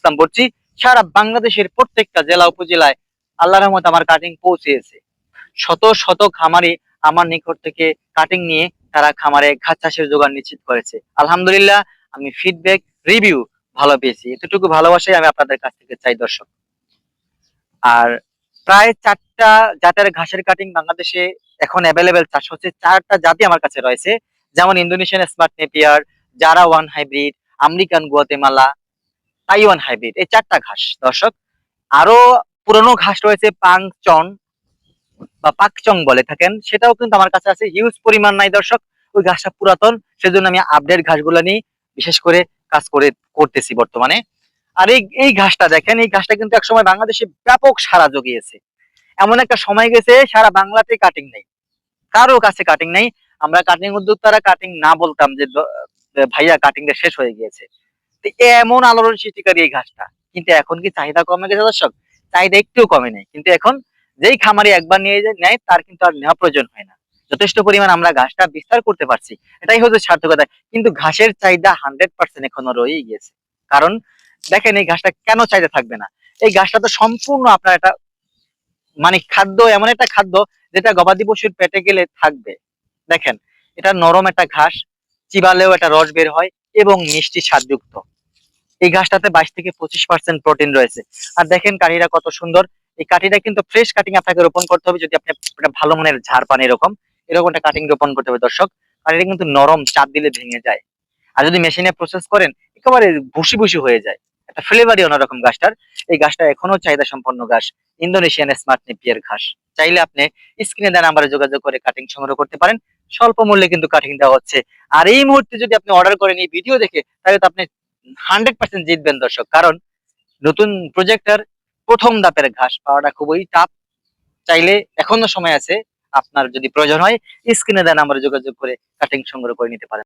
ইসলাম বলছি। সারা বাংলাদেশের প্রত্যেকটা জেলা উপজেলায় আল্লাহর রহমতে আমার কাটিং পৌঁছেছে। শত শত খামারি আমার নিকট থেকে কাটিং নিয়ে তারা খামারে ঘাস চাষের যোগান নিশ্চিত করেছে। আলহামদুলিল্লাহ, আমি ফিডব্যাক রিভিউ ভালো পেয়েছি। এতটুকু ভালোবাসাই আমি আপনাদের কাছ থেকে চাই দর্শক। আর প্রায় 4টা জাতের ঘাসের কাটিং বাংলাদেশে এখন অ্যাভেলেবেল চাষ হচ্ছে। 4টা জাতি আমার কাছে রয়েছে, যেমন ইন্দোনেশিয়ান স্মার্ট নেপিয়ার, জারা one hybrid, American Guatemala, Taiwan hybrid, এই 4টা ঘাস দর্শক। আরো পুরনো ঘাস রয়েছে পাংচন বা পাকচং বলে থাকেন, সেটাও কিন্তু আমার কাছে আছে, হিউজ পরিমাণ নাই দর্শক। ওই ঘাসটা পুরাতন, সেজন্য আমি আপডেট ঘাসগুলো নিয়ে বিশেষ করে কাজ করতেছি বর্তমানে। আর এই ঘাসটা দেখেন, এই ঘাসটা কিন্তু একসময় বাংলাদেশে ব্যাপক সাড়া জগিয়েছে। এমন একটা সময় গেছে সারা বাংলাতে কাটিং নেই, কারো কাছে কাটিং নেই। আমরা কাটিং উদ্যোক্তারা কাটিং না বলতাম যে ভাইয়া কাটিংটা শেষ হয়ে গিয়েছে। তো এমন আলোড়ন সৃষ্টিকারী এই ঘাসটা, কিন্তু এখন কি চাহিদা কমে গেছে দর্শক? চাহিদা একটু কমে নেই, কিন্তু এখন যেই খামারি একবার নিয়ে নেয় তার কিন্তু আর নেওয়া প্রয়োজন হয় না। যথেষ্ট পরিমাণ আমরা ঘাসটা বিস্তার করতে পারছি, এটাই হচ্ছে সার্থকতা। কিন্তু ঘাসের চাহিদা 100% এখনো রয়েই গিয়েছে। কারণ দেখেন, এই ঘাসটা কেন চাহিদা থাকবে না? এই ঘাসটা তো সম্পূর্ণ আপনার একটা মানে খাদ্য, এমন একটা খাদ্য যেটা গবাদি পশুর পেটে গেলে থাকবে। দেখেন, এটা নরম একটা ঘাস, চিবালেও একটা রস বের হয় এবং মিষ্টি স্বাদযুক্ত। এই ঘাসটাতে 22 থেকে 25% প্রোটিন রয়েছে। আর দেখেন কাঠিটা কত সুন্দর। এই কাঠিটা কিন্তু ফ্রেশ কাটিং আপনাকে রোপণ করতে হবে, যদি আপনি একটা ভালো মানের ঝাড় পান। এরকম এরকম একটা কাটিং রোপণ করতে হবে দর্শক। আর এটা কিন্তু নরম, চাপ দিলে ভেঙে যায়। আর যদি মেশিনে প্রসেস করেন একেবারে ভুসি ভুসি হয়ে যায়। একটা ফ্লেভারই অন্যরকম গাছটার। এই গাছটা এখনো চাহিদা সম্পন্ন ঘাস, ইন্দোনেশিয়ান স্মার্ট নেপিয়ার ঘাস। চাইলে আপনি স্ক্রিনে দেওয়া নাম্বারে যোগাযোগ করে কাটিং সংগ্রহ করতে পারেন। স্বল্প মূল্যে কিন্তু কাটিং দেওয়া হচ্ছে। আর এই মুহূর্তে যদি আপনি অর্ডার করেন এই ভিডিও দেখে, তাহলে তো আপনি 100% জিতবেন দর্শক। কারণ নতুন প্রজেক্টর প্রথম ধাপের ঘাস পাওয়াটা খুবই টাফ। চাইলে এখনো সময় আছে, আপনার যদি প্রয়োজন হয় স্ক্রিনে দেওয়া নাম্বারে যোগাযোগ করে কাটিং সংগ্রহ করে নিতে পারেন।